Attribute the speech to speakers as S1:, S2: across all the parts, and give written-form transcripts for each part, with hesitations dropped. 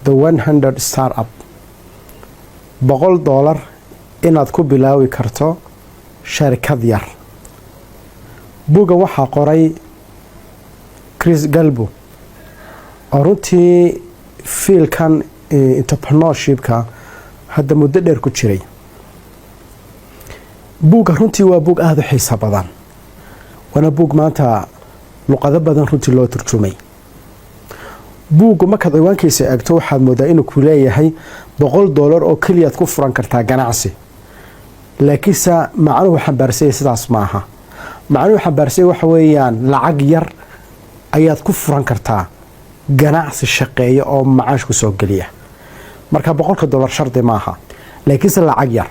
S1: the 100 startup $100 inaad ku bilaawi karto sharikad yar. buugga waxaa qoray Chris Galbo oo runtii fiilkan entrepreneurshipka hadda muddo dheer ku jiray. buugga runtii waa buug aad u xiiso badan, waana buug maanta luqado badan runtii loo turjumay. buuggu markaad ciwaankiisa eegto waxaad moodaa inuu ku leeyahay $100 oo keliya aad ku furan kartaa ganacsi, laakiinse macnuhu xambaarsan sidaas maaha. macnuhu xambaarsan waxa weeyaan lacag yar ayaad ku furan kartaa ganacsi shaqeeya oo macaash ku soo geliya. marka $100 shardi maaha, laakiinse lacag yar.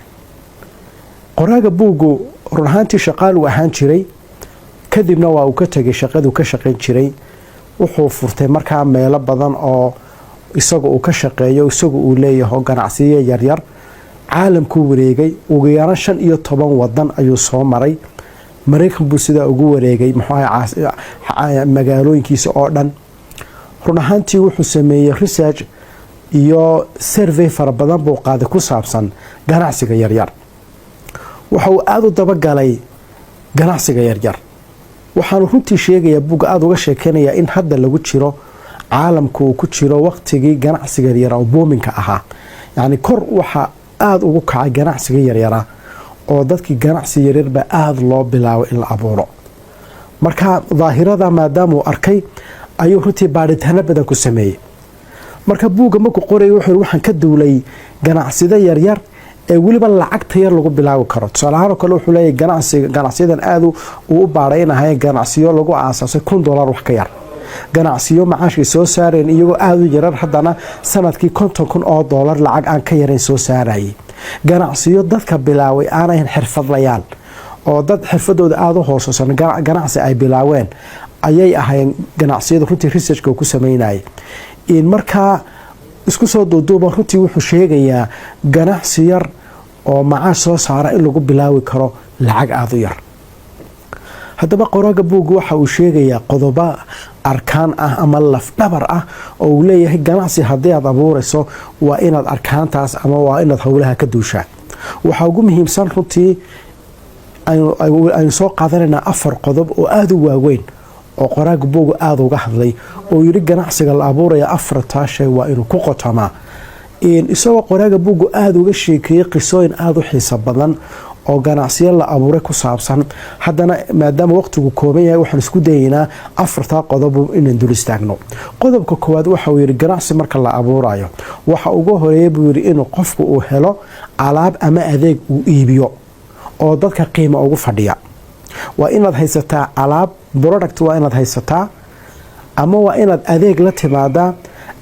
S1: qoraaga buuggu run ahaantii shaqaal uu ahaan jiray, kadibna waa uu ka tagay shaqaduu ka shaqayn jiray. wuxuu furtay markaa meelo badan oo isaga uu ka shaqeeyo, isaga uu leeyahay ganacsiyo yaryar. caalamku wareegay ugu yaraan 15 wadan ayuu soo maray. Mareykan buu sida ugu wareegay magaalooyinkiisa oo dhan. run ahaantii wuxuu sameeyay research iyo survey fara badan buu qaaday ku saabsan ganacsiga yaryar. waxa uu aad u dabagalay ganacsiga yaryar. waxaan runtii sheegayaa buugga aad uga sheekeynaya in hadda lagu jiro caalamku uu ku jiro waqtigii ganacsiga yaryar oo boominka ahaa. yacni kor waxa aad ugu kacay ganacsiga yaryara oo dadkii ganacsi yaryar ba aad loo bilaabo in la abuuro. marka daahirada maadaama uu arkay ayuu runtii baaritaano badan ku sameeyey. marka buugga markuu qoray wuxuu waxaan ka duulay ganacsiyada yaryar ee waliba lacagta yar lagu bilaabi karo. tusaalahaan kale wuxuu leeyahay ganacsiyadan aad u baaraynahay ganacsiyo lagu aasaasay $1,000 wax ka yar. ganacsiyo macaashka soo saareen iyagoo aad u yarar haddana sanadkii $50,000 lacag aan ka yarayn soo saarayay. ganacsiyo dadka bilaaway aanay xirfadlayaal oo dad xirfadooda aad u hooseysan ganacsi ay bilaaween ayay ahayn ganacsiyada runtii researchka ku sameynayay. in markaa isku soo duuduuba runtii wuxuu sheegayaa ganacsi yar oo macaash soo saara in lagu bilaawi karo lacag aad u yar. haddaba qoraaga buuggu waxa uu sheegayaa qodobo arkaan ah ama lafdhabar ah oo uu leeyahay ganacsi haddii aad abuurayso waa inaad arkaantaas ama waa inaad howlaha ka duushaa. waxaa ugu muhiimsan runtii aynu soo qaadanaynaa 4 qodob oo aad u waaweyn oo qoraaga buuggu aad uga hadlay oo yiri ganacsiga la abuuraya 4 shay waa inuu ku qotamaa. isagoo qoraaga buuggu aad uga sheekeeyay qisooyin aad u xiiso badan oo ganacsiyo la abuuray ku saabsan. haddana maadaama waqtigu kooban yahay waxaan isku dayaynaa 4 qodob inaan dul istaagno. qodobka koowaad waxa uu yiri ganacsi marka la abuurayo waxa ugu horeeya buu yiri inuu qofku uu helo alaab ama adeeg uu iibiyo oo dadka qiimo ugu fadhiya. waa inaad haysataa alaab product, waa inaad haysataa ama waa inaad adeeg la timaadaa.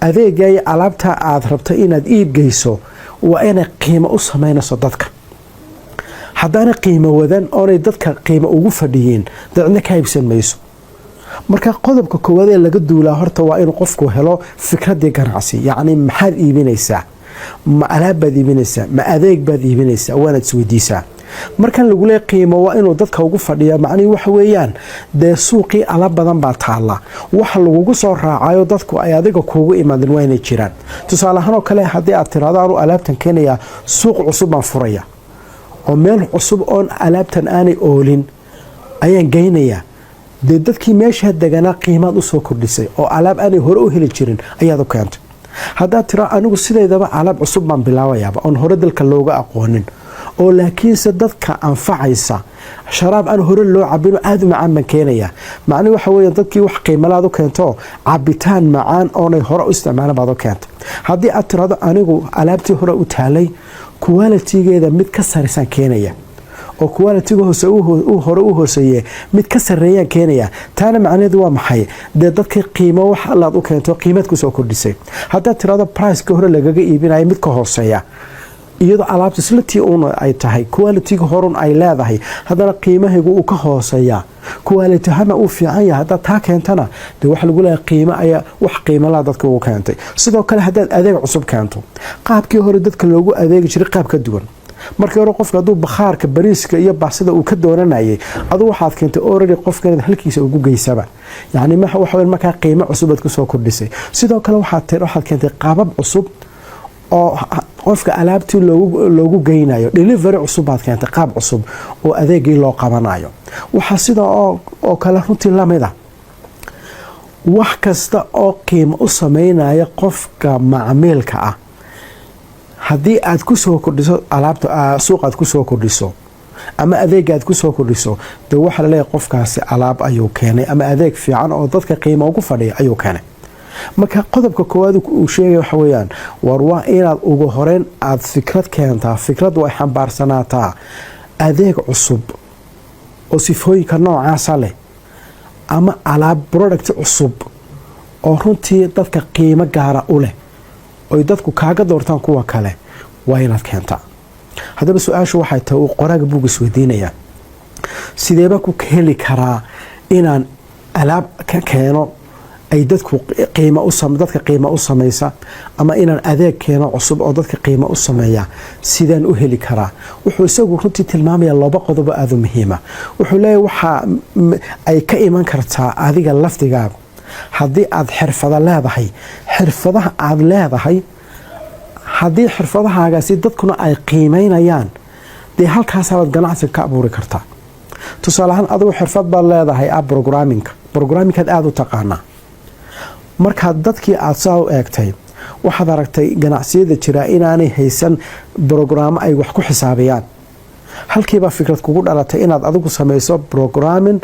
S1: adeegay alaabta aad rabto inaad iib geyso waa inay qiimo u sameynayso dadka. haddana qiimo wadan oo dadka qiimo ugu fadhiyeen dadna ka iibsan mayso. marka qodobka koowaad ee laga duulaa horta waa inuu qofku helo fikradii ganacsi. yacni maxaad iibinaysaa? ma alaab baad iibinaysaa? ma adeeg baad iibinaysaa? waanaad isweydiisaa. markan lagu leeyahay qiimo waa inuu dadka ugu fadhiya macnaheedu waxa weeyaan dee suuqii alaab badan baa taala, waxa lagu soo raacayo dadku ay adiga kuugu imaadeen waa inay jiraan. tusaale ahaan kale haddii aad tiraahdo aanu alaabtan keenaya suuq cusub baan furaya oo meel cusub oon alaabtan aanay oolin ayaan geynaya, dee dadkii meesha deganaa qiimaad u soo kordhisay oo alaab aanay hore u heli jirin ayaad u keentay. haddaad tira anigu sideedaba alaab cusub baan bilaabayaaba oon hore dalka looga aqoonin oo laakiinse dadka anfacaysa, sharaab aan hore loo cabin aad u macaan baan keenaya, macnaheedu waxa weeye dadkii wax qiimalaad u keento cabitaan macaan oonay hore u isticmaalaan baad u keentay. haddii aad tiraahdo anigu alaabtii hore u taalay quality-geeda mid ka sareysan keenaya oo quality-ga hoose hore u hooseeye mid ka sareeyaan keenaya, taana macnaheedu waa maxay? dee dadkii qiimo wax allaad u keento qiimad ku soo kordhisay. haddaad tiraahdo price-ka hore lagaga iibinayo mid ka hooseeya iyadoo alaabta slatii uun ay tahay quality-ga horun ay leedahay haddana qiimahaygu uu ka hooseeya, quality hana uu fiican yahay, haddaad taa keentana dee waxa lagu leeyahay qiimo ayaa wax qiimalaa dadka ugu keentay. sidoo kale haddaad adeeg cusub keento qaabkii hore dadka loogu adeegi jiray qaab ka duwan, markii hore qofka hadduu bakhaarka bariiska iyo baasida uu ka doonanayay adu waxaad keentay already qofkan halkiisa ugu geysaba yani waxa weyn markaa qiimo cusub aad ku soo kordhisay sidoo kale waxaad keentay qaabab cusub oo qofka alaabtii loogu geynayo delivery cusub baad keentay qaab cusub oo adeegii loo qabanayo waxa sida oo kale runtii la mid ah wax kasta oo qiimo u sameynaya qofka macmiilka ah haddii aad ku soo kordhiso alaabta suuqaad ku soo kordhiso ama adeegaad ku soo kordhiso de waxa la leeyahay qofkaasi alaab ayuu keenay ama adeeg fiican oo dadka qiimo ugu fadhiya ayuu keenay marka qodobka koowaad uu sheegay waxa weeyaan war waa inaad ugu horeyn aad fikrad keentaa fikrad way xambaarsanaataa adeeg cusub oo sifooyinka noocaasa leh ama alaab product cusub oo runtii dadka qiimo gaara u leh oo dadku kaaga doortaan kuwa kale waa inaad keentaa haddaba su-aashu waxay tahay uu qoraaga buug isweydiinayaa sideeba ku heli karaa inaan alaab ka keeno ay dadka qiimo u samaysa ama inaan adeeg keeno cusub oo dadka qiimo u sameeya sidaan u heli karaa wuxuu isagu runtii tilmaamaya laba qodob oo aad u muhiima wuxuu leeyahay waxa ay ka iman kartaa adiga laftigaaga haddii aad xirfado leedahay xirfadaha aad leedahay haddii xirfadahaagaasi dadkuna ay qiimeynayaan dee halkaasabaad ganacsiga ka abuuri kartaa tusaale ahaan adigu xirfad baad leedahay programmingkaad aada u taqaanaa markaad dadkii aad saa u eegtay waxaad aragtay ganacsiyada jiraa inaanay haysan brogrammo ay wax ku xisaabiyaan halkiibaa fikrad kugu dhalatay inaad adigu samayso programming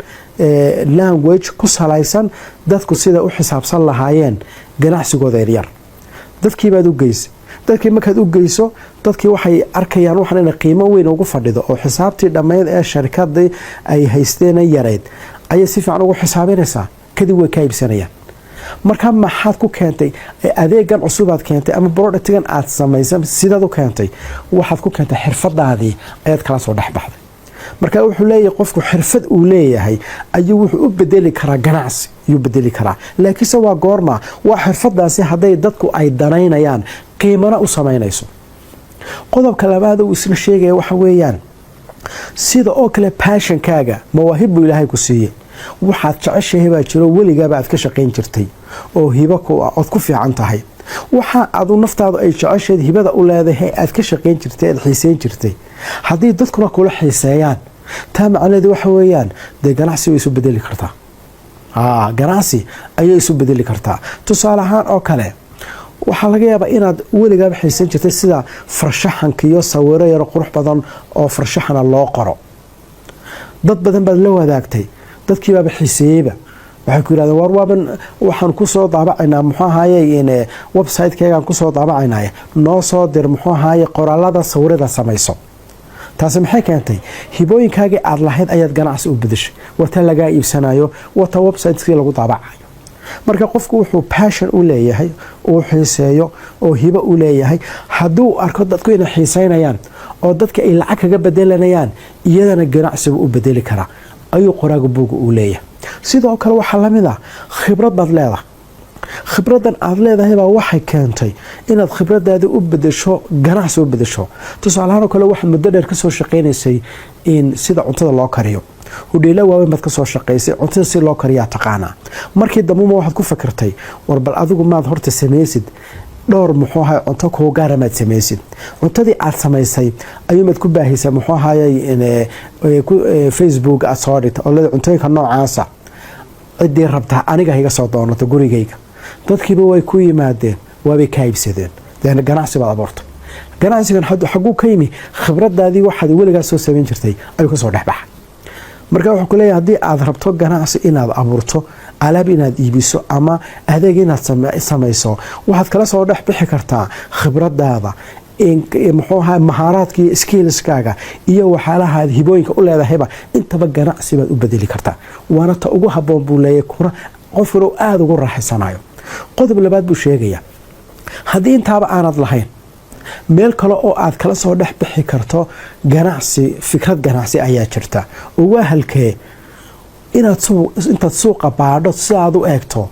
S1: language ku salaysan dadku sida u xisaabsan lahaayeen ganacsigooda yaryar dadkiibaad u geysay dadkii markaad u geyso dadkii waxay arkayaan waxaan inay qiimo weyn ugu fadhido oo xisaabtii dhammayd ee sharikadii ay haysteen yareyd ayay si fiican ugu xisaabinaysaa kadib way ka iibsanayaan marka maxaad ku keentay adeegan cusubaad keentay ama productigan aad samaysan sidaad u keentay waxaad ku keentay xirfadaadii ayaad kala soo dhexbaxday marka wuxuu leeyahay qofku xirfad uu leeyahay ayuu wuxuu u bedeli karaa ganacsi ayuu bedeli karaa laakiinse waa goorma waa xirfadaasi hadday dadku ay danaynayaan qiimana u samaynayso qodobka labaad uu isla sheegaya waxa weeyaan sida oo kale passionkaaga mawaahib buu ilaahay ku siiyey waxaad jeceshahay baa jiro weligaaba aad ka shaqayn jirtay oo hibo ku ah ood ku fiican tahay waxa adu naftaadu ay jeceshayd hibada u leedahay aad ka shaqayn jirtay aad xiiseyn jirtay haddii dadkuna kula xiiseeyaan taa macnaheedu waxa weeyaan dee ganacsi way isu bedeli kartaa ganacsi ayay isu bedeli kartaa tusaale ahaan oo kale waxaa laga yaabaa inaad weligaaba xiiseyn jirtay sida farshaxanka iyo sawiro yaro qurux badan oo farshaxana loo qoro dad badan baad la wadaagtay dadkii baaba xiiseeyeyba waxay ku yidhahdeen war waaban waxaan ku soo daabacaynaa muxuu ahaaye website-keegaan ku soo daabacaynaaye noo soo dir muxuu ahaaye qoraalada sawirada samayso taasi maxay keentay hibooyinkaagii aad lahayd ayaad ganacsi u bedeshay wata lagaa iibsanayo wata website-kii lagu daabacayo marka qofku wuxuu passion u leeyahay uu xiiseeyo oo hibo u leeyahay hadduu arko dadku inay xiiseynayaan oo dadka ay lacag kaga bedelanayaan iyadana ganacsiga u bedeli karaa ayuu qoraaga buuga uu leeyahay sidoo kale waxaa lamid ah khibrad baad leedahay khibradan aad leedahay baa waxay keentay inaad khibradaadi u bedesho ganacsi u bedesho tusaalahaan kale waxaad muddo dheer kasoo shaqaynaysay in sida cuntada loo kariyo hudheela waaweyn baad kasoo shaqaysay cuntada si loo kariyaa taqaanaa markii dambuma waxaad ku fakirtay war bal adigu maad horta samaysid dhowr muxuu ahay cunto kuu gaara maad samaysid cuntadii aad samaysay ayuumaad ku baahaysaa muxuu ahayey facebook aad soo dhigta oo leeda cuntooyinka noocaasa ciddii rabtaa aniga higa soo doonato gurigayga dadkiiba way ku yimaadeen waabay ka iibsadeen dee ganacsi baad abuurtay ganacsigan xaguu ka yimi khibradaadii waxaad weligaa soo samayn jirtay ayuu kasoo dhexbaxa marka wuxuu ku leeyahay haddii aad rabto ganacsi inaad abuurto alaab inaad iibiso ama adeeg inaad samayso waxaad kala soo dhex bixi kartaa khibradaada muxuu ahaa mahaaraadka iyo skillskaaga iyo waxyaalahaad hibooyinka u leedahayba intaba ganacsi baad u bedeli kartaa waana ta ugu habboon buu leeyahay kuna qofkuna aada ugu raaxaysanayo qodob labaad buu sheegaya haddii intaaba aanad lahayn meel kale oo aad kala soo dhex bixi karto ganacsi fikrad ganacsi ayaa jirta oo waa halkee intaad suuqa baadho si aad u eegto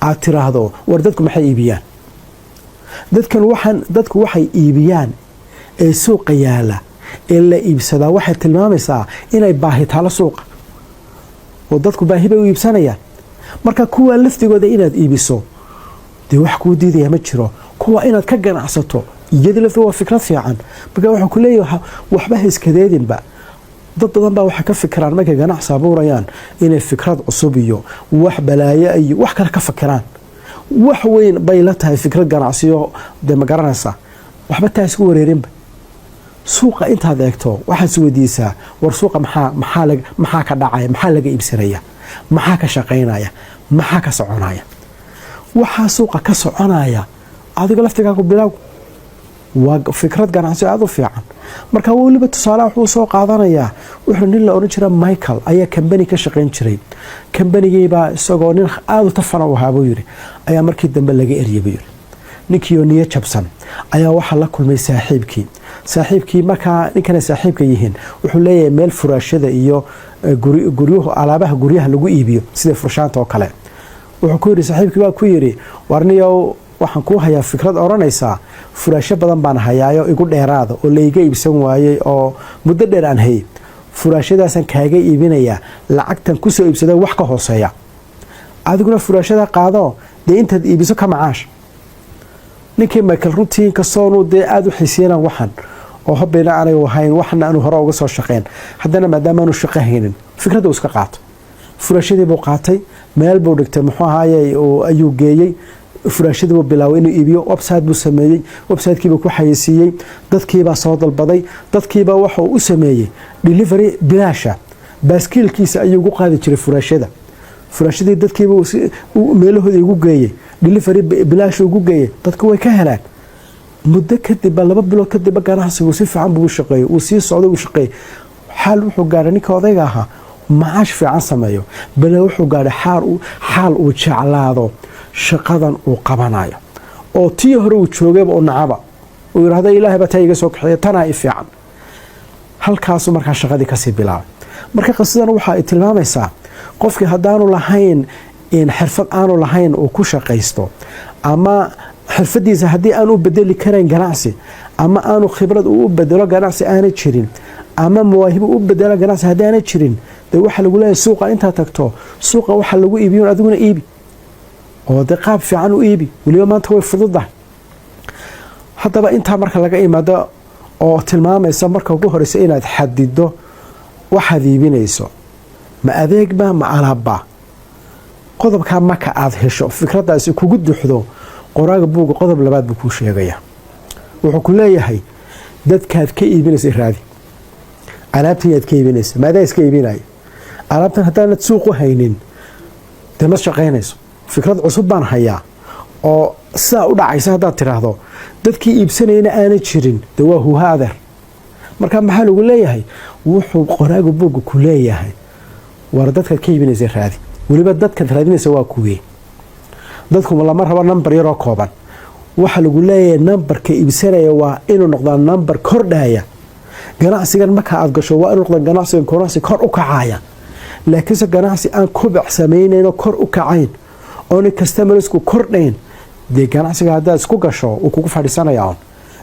S1: aad tiraahdo war dadku maxay iibiyaan dadku waxay iibiyaan ee suuqa yaala إلا إبسدا واحد تلمامسا إن باهي تالا سوق ودadku baahi bay u iibsanayaan marka kuwa laftigooda inaad iibiso de wax ku diidaya ma jiro kuwa inaad ka ganacsato iyada laftiga waa fikrad fiican marka waxa ku leeyahay waxba iskadeedin ba dad badan baa waxa ka fikiraan markay ganacsi abuurayaan inay fikrad cusub iyo wax balaayo iyo wax kale ka fikiraan wax weyn bay la tahay fikrad ganacsiyo de ma garanaysa waxba taas ku wareerinba suuqa intaad eegto waxaad isweydiisaa war suuqa maxaa ka dhacaya maxaa laga iibsanaya maxaa ka shaqaynaya maxaa ka soconaya waxa suuqa ka soconaya adiga laftigaagu bilow waa fikrad ganacsi aad u fiican marka waliba tusaale wuxuu soo qaadanayaa wuxuu nin la oran jiray Michael ayaa company ka shaqayn jiray company-giiba isagoo nin aad u tafana u haabo yiri ayaa markii dambe laga eriyay ninkii niyo jabsan ayaa waxa la kulmay saaxiibkii marka ninkana saaxiibka yihiin wuxuu leeyahay meel furaashada iyo guriyuhu alaabaha guryaha lagu iibiyo sida furshaanta oo kale wuxuu ku yiri saaxiibkii baa ku yiri warniyo waxaan ku hayaa fikrad oranaysa furaasho badan baan hayaayo igu dheeraada oo layga iibsan waayay oo muddo dheer aan hay furaashadaasan kaaga iibinaya lacagtan ku soo iibsaday wax ka hooseeya adiguna furaashada qaado de intaad iibiso ka macaash ninkii Michael runtii ka soo de aad u xiiseeyaan waxan oo habeena aanay wahayn waxna aanu hore uga soo shaqeyn haddana maadaama aanu shaqahaynin fikradu iska qaato furaashadii buu qaatay meel buu dhigtay muxuu ahaayay oo ayuu geeyay furaashadii buu bilaaway inuu iibiyo website buu sameeyay website-kiiba ku xayeysiiyay dadkiiba soo dalbaday dadkiiba waxa uu sameeyay delivery bilaasha baaskiilkiisa ayuu ugu qaadi jiray furaashadii dadkiiba meelahooda ugu geeyay delivery bilaash ugu geeyay dadku way ka helaan muddo kadib 2 bilood kadib ganacsigu si fiican buu shaqeeyay uu sii socday uu shaqeeyay xal wuxuu gaaray ninka odayga ahaa maash fiican sameeyo bal wuxuu gaaray xal uu jeclaado shaqadan uu qabanayo oo tii hore uu joogay oo nacaba uu yiraahdo ilaahay baa tayga soo kaxay tana fiican halkaas marka shaqadii ka sii bilaabay marka qasidan waxa ay tilmaamaysaa qofkii hadaanu lahayn in xirfad aanu lahayn oo ku shaqeysto ama xirfadiisa hadii aanu bedeli karin ganacsi ama aanu khibrad u bedelo ganacsi aana jirin ama mawaahibo u bedelo ganacsi hadii aana jirin de waxa lagu leeyahay suuqa inta tagto suuqa waxa lagu iibiyo adiguna iibi oo de qaab fiican u iibi waliba maanta way fududahay hadaba inta marka laga imaado oo tilmaamaysa marka ugu horeysa inaad xadido waxaad iibinayso ma adeegba ma alaabba qodobka marka aad hesho fikradaas kugu duxdo qoraaga buuga qodob labaad buu ku sheegaya wuxuu ku leeyahay dadkaad ka iibinaysa raadi alaabtiyaad ka iibinaysa maada iska iibinay alaabtan hadaan suuq u haynin dama shaqeynayso fikrad cusub baan hayaa oo saa u dhacaysa hadaad tiraahdo dadkii iibsanayna aana jirin de waa huhaadar marka maxaa lagu leeyahay wuxuu qoraaga buuga ku leeyahay war dadka ka iibinaysa raadi waliba dadka raadinaysa waa kuwii dadku lama rabo number yar oo kooban waxa lagu leeyahay numberka iibsanaya waa inuu noqdo number kordhaya ganacsigan marka aad gasho waa inuu noqdo ganacsi kor u kacaya laakiin ganacsi aan kubac sameeyeen kor u kacayn oo ni customersku kordhayn de ganacsiga hadaad isku gasho uu kugu fadhiisanaya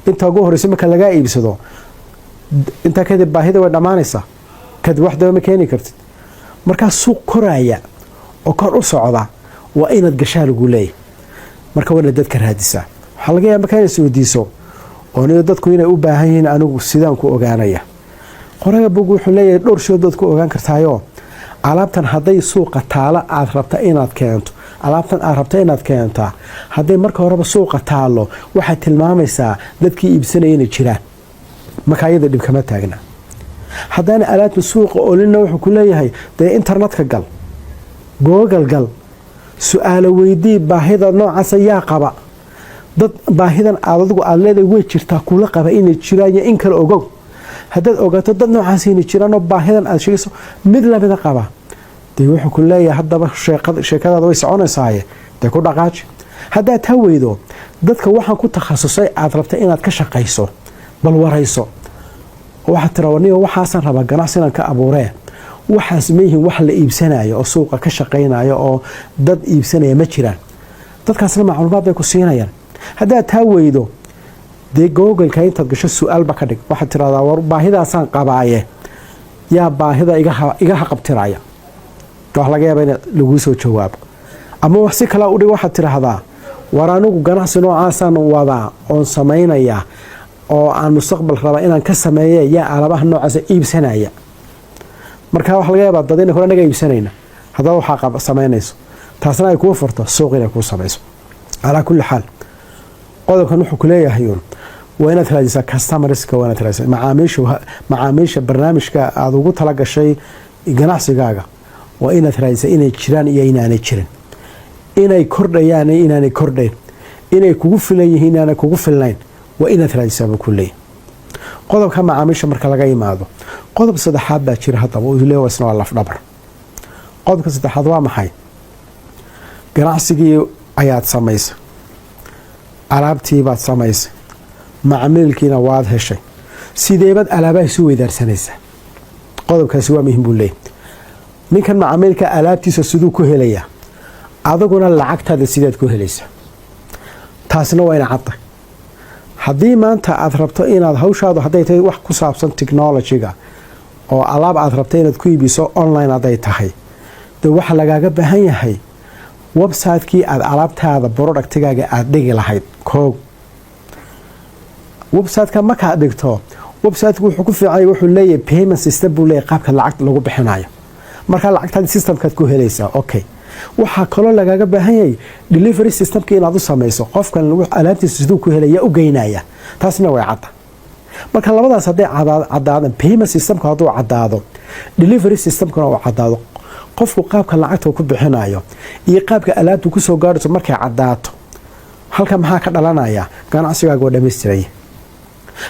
S1: inta ugu horeysa marka laga iibsado inta kadib baahida way dhamaanaysaa kadib wax daba ma keeni kartid marka suuq koraya oo kor u socda waa inaad gashaa lagu leeyahay marka wada dadka raadisa waxa laga yaabaa inay soo diiso oo dadku inay u baahan yihiin anigu sidaan ku ogaanaya qoraaga buugu wuxuu leeyahay dhowr shay dadku ogaan kartaayo alaabtan haday suuqa taala aad rabta inaad keento alaabtan aad rabta inaad keento haday marka horeba suuqa taalo waxa tilmaamaysaa dadkii iibsanayeen jiraan makaayada dib kama taagna hadana alaabta suuqa oo lina wuxuu ku leeyahay de internetka gal google gal su'aalo weydii baahida noocaas ayaa qaba dad baahidan adigu aad leedahay way jirtaa kula qaba inay jiraan in kala ogow haddaad ogaato dad noocaas inay jiraan oo baahidan aad sheegayso mid lamida qaba de wuxuu ku leeyahay hadaba sheekadaada way soconaysaa de ku dhaqaaji haddaad taa weydo dadka waxaan ku takhasusay aad rabta inaad ka shaqayso bal warayso waxaad tiraawaniyo waxaasan rabaa ganacsigan ka abuuree waxaas ma yihiin wax la iibsanayo oo suuqa ka shaqeynayo oo dad iibsanaya ma jiraan dadkaasna macluumaad bay ku siinayaan haddaad taa weydo dee google-ka intaad gasho su-aalba ka dhig waxaad tiraahdaa war baahidaasaan qabaaye yaa baahida iga haqabtiraya wax laga yaaba in lagu soo jawaabo ama wax si kale u dhig waxaad tiraahdaa war anigu ganacsi noocaasaan wadaa oon samaynaya oo aan mustaqbal raba inaan ka sameeyo yaa alabaha noocaas iibsanaya marka wax laga yaaba dad inay hore naga iibsanayna haddaba waxaa samaynayso taasna ay kuu furto suuq inay kuu samayso calaa kulli xaal qodobkan wuxuu ku leeyahay waa inaad raadisaa customerska waa inaad raadisaa macaamiisha barnaamijka aada ugu tala gashay ganacsigaaga waa inaad raadisaa inay jiraan iyo inaanay jirin inay kordhayaan iyo inaanay kordhayn inay kugu filan yihiin inaanay kugu filnayn waa inaad raadisaa buu ku leeyahay qodobka macaamiisha marka laga yimaado qodob saddexaad baa jira haddaba uu leeyahay isna waa lafdhabar qodobka saddexaad waa maxay ganacsigii ayaad samaysay alaabtii baad samaysay macmiilkiina waad heshay sideebaad alaabaha isu weydaarsanaysaa qodobkaasi waa muhiim buu leeyahay ninkan macmiilka alaabtiisa siduu ku helayaa adaguna lacagtaada sidaad ku helaysaa taasna waa ina cadda haddii maanta aad rabto inaad hawshaadu hadday tahay wax ku saabsan technology-ga oo alaab aad rabto inaad ku iibiso online hadday tahay dee waxa lagaaga baahan yahay website-kii aad alaabtaada productigaaga aada dhigi lahayd koog website-ka markaad dhigto website-ku wuxuu ku fiicanya wuxuu leeyahay payment system buu leeyahay qaabka lacag lagu bixinayo markaa lacagtaada systemkaad ku helaysaa okay waxaa kaloo lagaaga baahan yahay delivery systemka inaad u samayso qofkan alaabtiisa siduu ku helaya u geynaya taasna way cadda marka labadaas hadday cadaadan payment systemka hadduu caddaado delivery systemkana uu caddaado qofku qaabka lacagta ku bixinayo iyo qaabka alaabtu ku soo gaarayso markay caddaato halka maxaa ka dhalanaya ganacsigaaga waa dhammaystiraya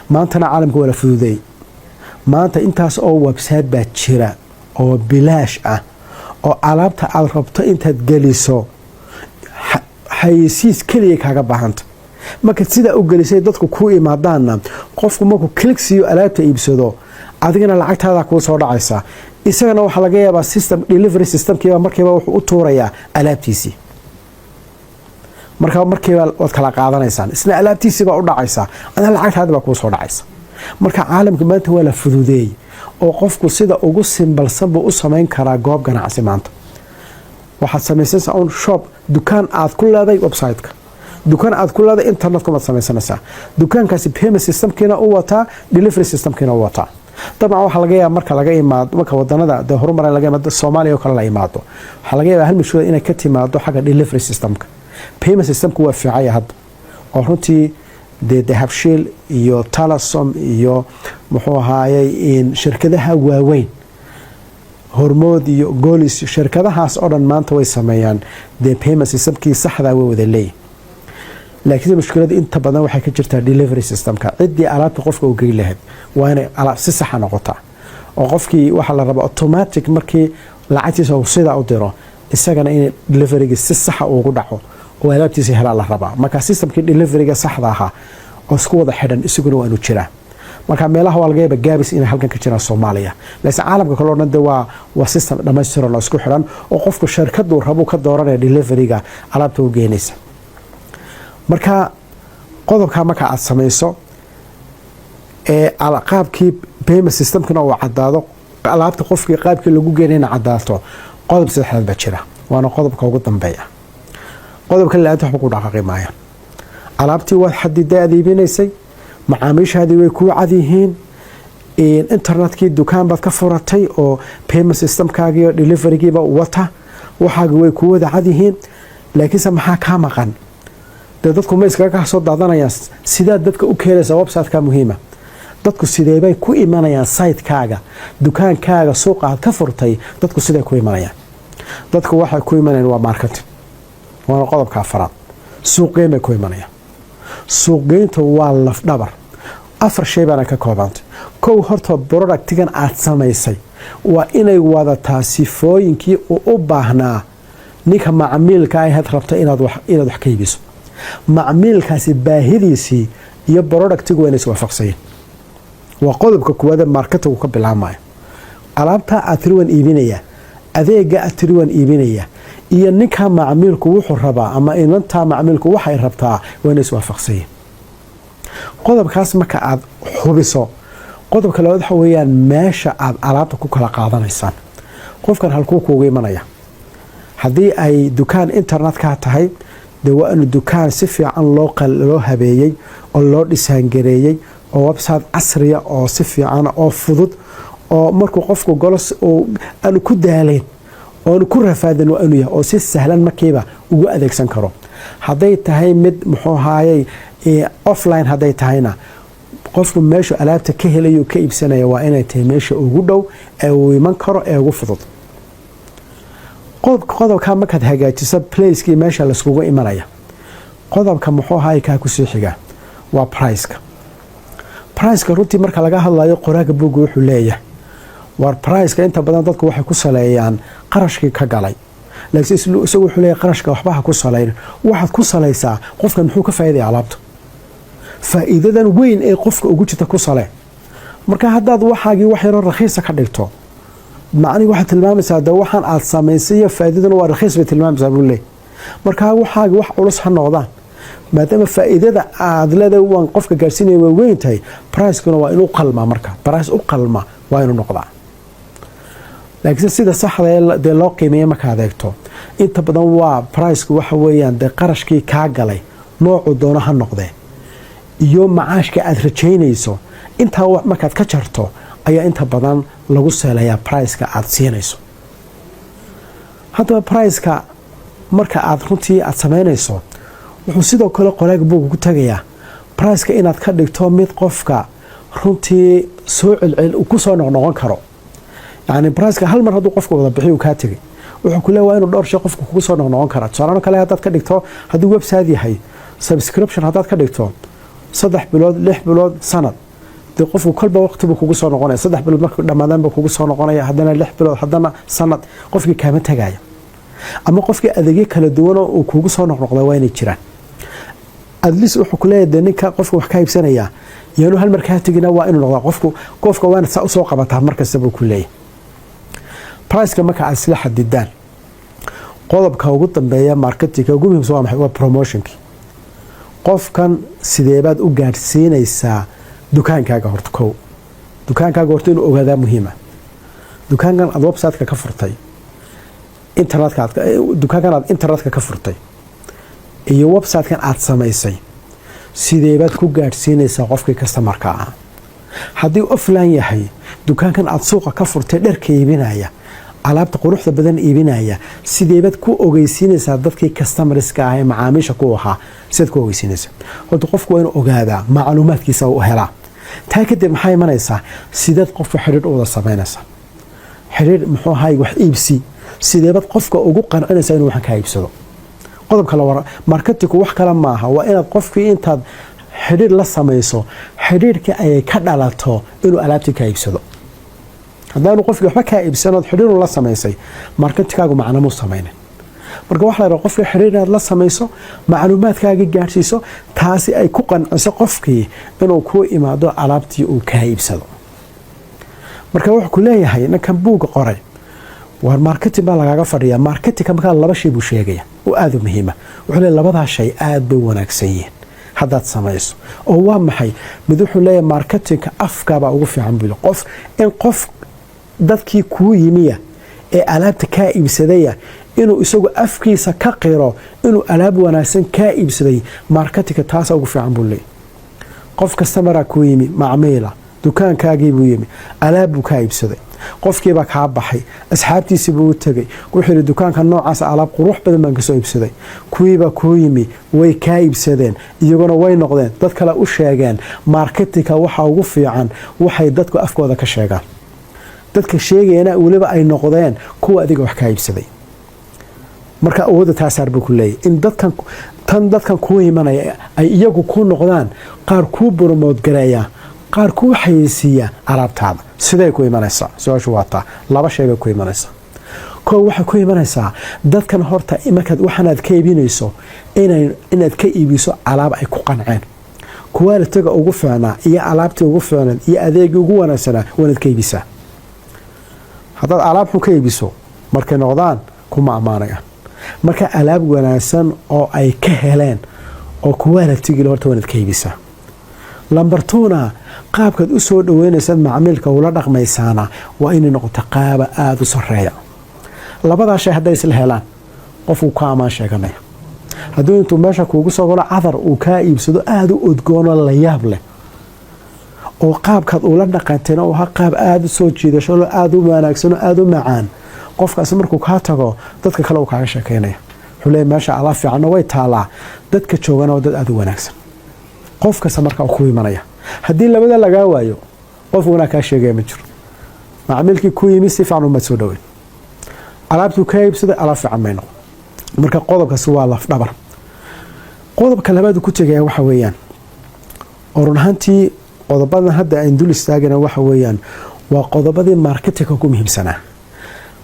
S1: maantana caalamka waa la fududeeyey maanta intaas oo website baa jira oo bilaash ah oo alaabta aad rabto intaad geliso xayeysiis keliya kaaga baahanta marka sidaa u gelisay dadku ku imaadaanna qofku markuu click siiyo alaabta iibsado adigana lacagtaada kuu soo dhacaysa isagana waxaa laga yaabaa system delivery systemkiiba markiiba wuxuu u tuurayaa alaabtiisii markiiba waad kala qaadanaysaan isna alaabtiisiibaa u dhacaysa adana lacagtaadi baa kuu soo dhacaysa marka caalamka maanta waa la fududeeyey oo qofku sida ugu simbalsan buu u samayn karaa goob ganacsi maanta waxaad samaysanaysaa un shop dukaan aad ku leeday website-ka dukaan aad ku leeday internet-ka maad samaysanaysaa dukaankaasi payment systemkiina u wataa delivery systemkiina u wataa dabcan waxaa laga yaaba marka laga imaado marka wadanada dee horumaran laga imaado Soomaaliya oo kale la imaado waxaa laga yaabaa hal mashruuc inay ka timaado xagga delivery systemka payment systemku waa fiicaya hadda oo runtii dee dahabshiil iyo Talasom iyo muxuu ahaayay in shirkadaha waaweyn hormood iyo goolis shirkadahaas oo dhan maanta way sameeyaan dee payment systemkii saxda way wada leeyihiin laakiin mushkilada inta badan waxay ka jirtaa delivery systemka cidii alaabta qofka uu geey lahayd waa inay alaab si sax ah noqotaa oo qofkii waxa la rabo automatic markii lacagtiisa uu sida u diro isagana in deliveryga si sax ah ugu dhaco oo alaabtiisa hela la rabaa marka systemkii deliveryga saxda ah oo isku wada xidhan isaguna waa inuu jiraa marka meelaha waa laga yaabaa gaabis inay halkan ka jiraan Soomaaliya laakiin caalamka kale oo dhan waa system dhammaystiran oo isku xidhan oo qofku shirkadu rabo ka dooranaya deliveryga alaabta uu geenaysa marka qodobka marka aad samayso qaabkii payment systemkana uu caddaado alaabta qofkii qaabkii lagu geenayna caddaato qodob saddexaad baa jira waana qodobka ugu dambeeya qodobka laanta waxba ku dhaqaaqi maayaan alaabtii waad xadiday aad iibinaysay macaamiishaadii way kuu cad yihiin internetkii dukaan baad ka furatay oo payment systemkaagii iyo deliverygiiba wata waxaagi way kuu wada cad yihiin laakiinse maxaa kaa maqan dee dadku ma iskaga soo daadanayaan sidaad dadka u keenaysaa website-ka muhiima dadku sideebay ku imanayaan site-kaaga dukaankaaga suuqa aad ka furtay dadku sidee ku imanayaan dadku waxay ku imanayaan waa marketing waana qodobka afraad suuqgeyn bay ku imanayaan suuqgeynta waa lafdhabar 4 shay baana ka koobantay kow horta productigan aad samaysay waa inay wadataa sifooyinkii u baahnaa ninka macmiilka ay had rabto inaad wax ka iibiso macmiilkaasi baahidiisii iyo productigu inay isku waafaqsayeen waa qodobka kuwaad marketingu ka bilaabmaya alaabta aad tiriwan iibinaya adeega aad tiriwan iibinaya iyo ninka macmiilku wuxuu rabaa ama inanta macmiilku waxay rabtaa waa inay isku waafaqsayeen qodobkaas marka aad hubiso qodobka labaad waxa weeyaan meesha aad alaabta ku kala qaadanaysaan qofkan halkuu kuugu imanaya haddii ay dukaan internetka tahay dee waa inuu dukaan si fiican loo habeeyey oo loo dhisaangareeyey oo website casriya oo si fiican oo fudud oo markuu qofku golos aanu ku daalayn oo aanu ku rafaadin waa inuu yahay oo si sahlan markiiba ugu adeegsan karo hadday tahay mid muxuu ahaayey offline hadday tahayna qofku meesha alaabta ka helayo ka iibsanaya waa inay tahay meesha ugu dhow ee uu iman karo ee ugu fudud qodobka markaad hagaajiso placekii meesha laiskugu imanaya qodobka muxuu ahaayey kaa kusii xiga waa priceka runtii marka laga hadlayo qoraaga buugga wuxuu leeyahay war priceka inta badan dadku waxay ku saleeyaan qarashkii ka galay laakiin isagu wuxuu leeyahay qarashka waxba ha ku saleyn waxaad ku salaysaa qofkan muxuu ka faa'iidaya alaabta faa'iidadan weyn ee qofka ugu jirta ku sale marka haddaad waxaagii wax yaroo rakhiisa ka dhigto macnihi waxaad tilmaamaysaa de waxaan aad samaysay iyo faa'iidaduna waa rakhiis bay tilmaamaysaa buu leeyahay marka waxaagii wax culus ha noqdaan maadaama faa'iidada aad leedahay waan qofka gaarsiinaya way weyn tahay pricekuna waa inuu qalmaa marka price u qalma waa inuu noqdaa laakiin sida saxda dee loo qiimeeyo markaad eegto inta badan waa priceku waxa weeyaan dee qarashkii kaa galay noocu doono ha noqdee iyo macaashka aad rajaynayso intaa markaad ka jarto ayaa inta badan lagu saleeyaa priceka aad siinayso haddaba priceka marka aad runtii aad samaynayso wuxuu sidoo kale qoraaga buugga ku tagayaa priceka inaad ka dhigto mid qofka runtii soo celcel ku soo noqnoqon karo yacni priceka hal mar hadduu qofka wada bixiyo kaa tegay wuxuu ku leeyahay waa inuu dhowr shay qofka kugu soo noqnoqon kara tusaale kale haddaad ka dhigto hadduu website yahay subscription haddaad ka dhigto 3 bilood 6 bilood sanad dee qofku kolba waqtibu kugu soo noqonaya 3 bilood markuu dhamaadaan buu kugu soo noqonaya haddana 6 bilood haddana sanad qofkii kaama tagaya ama qofkii adeegyo kala duwan oo kugu soo noqnoqda waa inay jiraan adlis wuxuu ku leeyahay ninka qofka wax ka iibsanaya yaanu hal mar ka tagina waa inuu noqdo qofka waana saa u soo qabataa markasta buu ku leeyahay priceka marka aad isla xadidaan qodobka ugu dambeeya marketingka ugu muhiimsan waa maxay waa promotionki qofkan sideebaad u gaarsiinaysaa dukaankaaga horta inuu ogaadaa muhiima dukaankan aad websiteka ka furtay dukaankan aad internetka ka furtay iyo websitekan aad samaysay sideebaad ku gaarsiinaysaa qofkii customerka ah haddii offline yahay dukaankan aad suuqa ka furtay dharka iibinaya alaabta quruxda badan iibinaya sideebaad ku ogeysiinaysaa dadkii customerska ah ee macaamiisha ku ahaa sidaad ku ogeysiinaysaa horta qofku waa inuu ogaadaa macluumaadkiisa u helaa taa kadib maxay imanaysaa sidaad qofka xidhiidh u wada samaynaysaa xidhiidh muxuu ahaay wax iibsi sideebaad qofka ugu qancinaysaa inuu waxaan kaa iibsado qodobka la wara marketingku wax kale maaha waa inaad qofkii intaad xidhiidh la samayso xidhiidhkii ayay ka dhalato inuu alaabtii kaa iibsado haddaanu qofkii waxba kaa iibsanood xidhiidhu la samaysay marketingkaagu macnamuu samaynin marka waxa la yidhaha qofkii xidhiidh inaad la samayso macluumaadkaagii gaadhsiiso taasi ay ku qanciso qofkii inuu kuu imaado alaabtii uu kaa iibsado marka wuxuu ku leeyahay ninkan buugga qoray war marketing baa lagaaga fadhiyaa marketingka markaa laba shay buu sheegaya oo aada u muhiima wuxuu leeyahay labadaa shay aada bay wanaagsan yihiin haddaad samayso oo waa maxay mid wuxuu leeyahay marketingka afkaabaa ugu fiican buu qof dadkii kuu yimiya ee alaabta kaa iibsadaya inuu isagu afkiisa ka qiro inuu alaab wanaagsan kaa iibsaday marketingka taasaa ugu fiican buu leeyahay qof customeraa kuu yimi macmiila dukaankaagii buu yimi alaab buu kaa iibsaday qofkiibaa kaa baxay asxaabtiisii buu u tegay wuxuu yidhi dukaanka noocaas alaab qurux badan baan kasoo iibsaday kuwiibaa kuu yimi way kaa iibsadeen iyaguna way noqdeen dad kale u sheegeen marketingka waxa ugu fiican waxay dadku afkooda ka sheegaan dadka sheegayana weliba ay noqdeen kuwa adiga wax kaa iibsaday marka awoodda taasaar buu ku leeyahy in dadkan kuu imanaya ay iyagu kuu noqdaan qaar kuu boromoodgareeya qaar kuu xayeysiiya alaabtaada siday ku imanaysaa su-aashu waataa laba shay bay ku imanaysaa koo waxay ku imanaysaa dadkan horta markaad waxaanaad ka iibinayso inaad ka iibiso alaab ay ku qanceen qualitiga ugu fiicnaa iyo alaabtii ugu fiicnayd iyo adeegii ugu wanaagsanaa waanaad ka iibisaa haddaad alaab xun ka iibiso markay noqdaan kuma ammaanayaan marka alaab wanaagsan oo ay ka heleen oo qualitigii horta waanaad ka iibisaa lambar 2 qaabkaad u soo dhaweynaysid macmiilka ula dhaqmaysaana waa inay noqoto qaab aad u sareeya labada shay hadday isla helaan qofku ka amaan sheeganaya haddii intuu meesha kuugu soo galo cadar uu ka iibsado aad u udgoon la yaab leh oo qaabkaad ula dhaqanteena oo qaab aad u soo jiidasho aad u wanaagsan aad u macaan qofkaas markuu ka tago dadka kale uu kaaga sheekeynaya xulay meesha ala fiican way taalaa dadka joogana oo dad aad u wanaagsan qofkaas markaa ku imanaya haddii labada laga waayo qof wanaag ka sheegay ma jiro macmiilkii ku yimi si fiican uma soo dhaweyn alaabtu ka iibsaday ala fiican mayno marka qodobkaas waa laf dhabar qodobka labaad ku tagay waxa weeyaan orunhantii qodobadan hadda aan dul istaagana waxa weeyaan waa qodobadii marketingka ku muhiimsanaa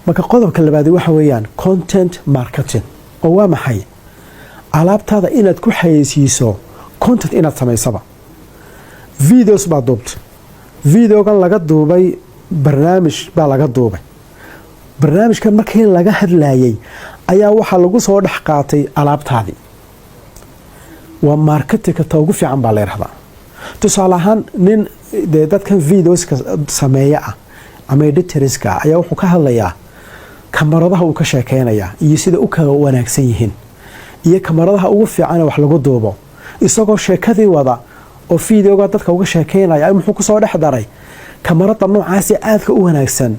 S1: marka qodobka labaad waxa weeyaan content marketing oo waa maxay alaabtaada inaad ku xayeysiiso content inaad samaysaba videos baa duubtay videogan laga duubay barnaamij baa laga duubay barnaamijkan markii laga hadlayay ayaa waxa lagu soo dhex qaatay alaabtaadii waa marketingka ta ugu fiican baa la yiraahdaa tusaale ahaan nin dadkan videoska sameeya ama editorska ayaa wuxuu ka hadlayaa kamaradaha uu ka sheekeynaya iyo sida uu ka wanaagsan yihiin iyo kamaradaha ugu fiican wax lagu duubo isagoo sheekadii wada oo videoga dadka uga sheekeynaya muxuu ku soo dhex daray kamarada noocaas aadka u wanaagsan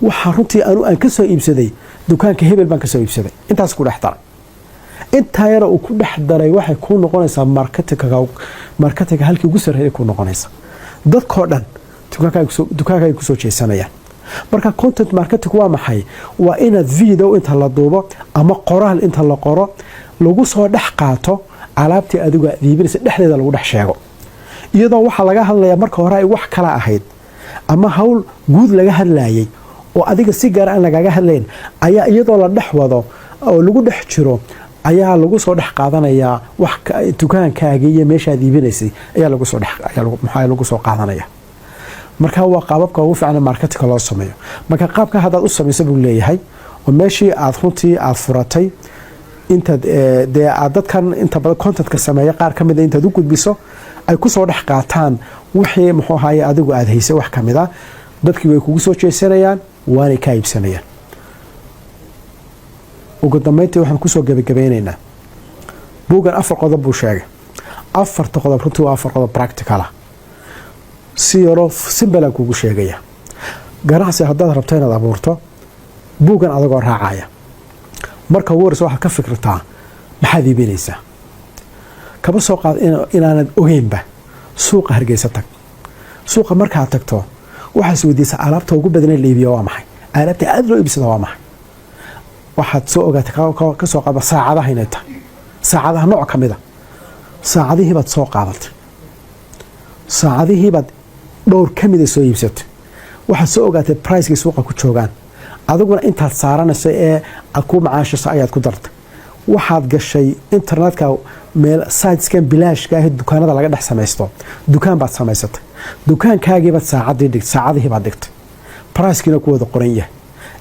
S1: waxa runtii aan ka soo iibsaday dukaanka hebel baan ka soo iibsaday intaas ku dhex daray inta yar uu ku dhex daray waxay ku noqonaysaa marketingka halkii ugu sareeyay ku noqonaysa dadkoo dhan dukaanka ay ku soo jeesanayaan marka content marketing waa maxay waa inaad video inta la duubo ama qoraal inta la qoro lagu soo dhex qaato alaabtii adigu iibinaysa dhexdeeda lagu dhex sheego iyadoo waxa laga hadlayaa marka hore ay wax kala ahayd ama hawl guud laga hadlayay oo adiga si gaar ah lagaga hadlayn ayaa iyadoo la dhex wado oo lagu dhex jiro ayaa lagu soo dhex qaadanaya wax dukaankaaga iyo meeshaad iibinaysay ayaa lagu soo dhex lagu soo qaadanaya marka waa qaababka ugu fiican marketingka loo sameeyo marka qaabka hadaad u sameeyso buu leeyahay oo meeshii aad runtii aad furatay inta dadkan inta badan contentka sameeya qaar kamid inta u gudbiso ay ku soo dhex qaataan wixii muxuu ahaayay adigu aad haysay wax kamida dadkii way kugu soo jeesanayaan waana ka iibsanayaan ugu dambeyntii waxaan ku soo gabagabeynaynaa buugan 4 qodob buu sheegay 4 qodob runtii waa 4 qodob practical ah si yaro simple kugu sheegaya ganacsi haddaad rabto inaad abuurto buugan adagoo raacaya marka ugu horeysa waxaad ka fikirtaa maxaad iibinaysaa kaba soo qaad inaanad ogeynba suuqa Hargeysa tag suuqa markaad tagto waxaad weydiisaa alaabta ugu badan ee la iibiyo waa maxay alaabta aad loo iibsado waa maxay waxaad soo ogaatay ka soo qaada saacadaha inay tahay saacadaha nooc kamida saacadihii baad soo qaadatay saacadihii baad dhowr kamida soo iibsatay waxaad soo ogaatay price-ka suuqa ku joogaan adiguna intaad saaranayso ee aad ku macaashiso ayaad ku dartay waxaad gashay internetka meel siteskan bilaashka ah dukaanada laga dhex samaysto dukaan baad samaysatay dukaankaagii baad saacadihii baad dhigtay price-kiina ku wada qoran yahay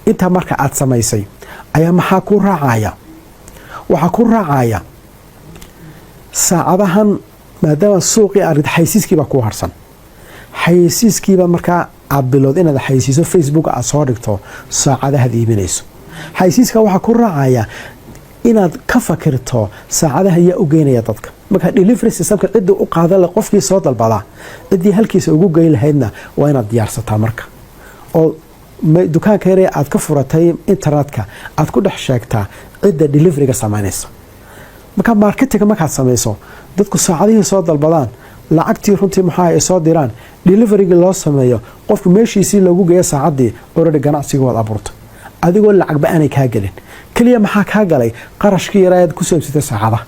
S1: inta marka aad samaysay ayaa maxaa ku raacaya waxa ku raacaya saacadahan maadaama suuqii arid xaysiiskiiba ku harsan xaysiiskiiba markaa abilood inaad xaysiiso Facebook aad soo dhigto saacadaha iibinayso xaysiiska waxa ku raacaya inaad ka fakirto saacadaha ayaa u geynaya dadka marka delivery systemka cid u qaadan la qofkii soo dalbada cidii halkiisa ugu geey lahaydna waa inaad diyaarsataa marka oo dukaanka yare aad ka furatay internetka aad ku dhex sheegtaa cidda deliveryga sameynaysa marka marketingka markaad sameyso dadku saacadihii soo dalbadaan lacagtii runtii maxaa ay soo diraan deliveryga loo sameeyo qofku meeshiisii lagu geeyo saacadii already ganacsiga wad abuurtay adigoo lacag ba'anay ka galin kaliya maxaa ka galay qarashkii yareed ku soo iibsatay saacadaha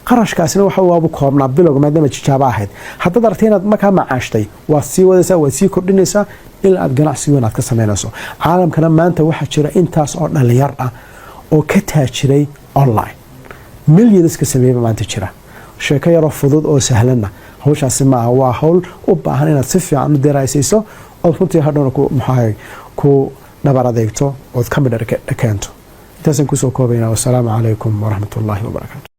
S1: qarashkaasina waxa uu koobnaa bilowga maadaama tijaabo ahayd hadda aragtay inaad markaa macaashtay waa sii wadaysaa waa sii kordhinaysaa ilaa aad ganacsiga wanaad ka sameynayso caalamkana maanta waxa jira intaas oo dhalinyar ah oo ka taajiray online millions ka sameeyay maanta jira sheeko yar oo fudud oo sahlan hawshaasi ma waa hawl u baahan inaad si fiican u diraasayso oo runtii hadhow ku dhabar adeegto oo ka mid keento intaas ku soo koobayna. Wassalaamu calaykum waraxmatullaahi wabarakaatuh.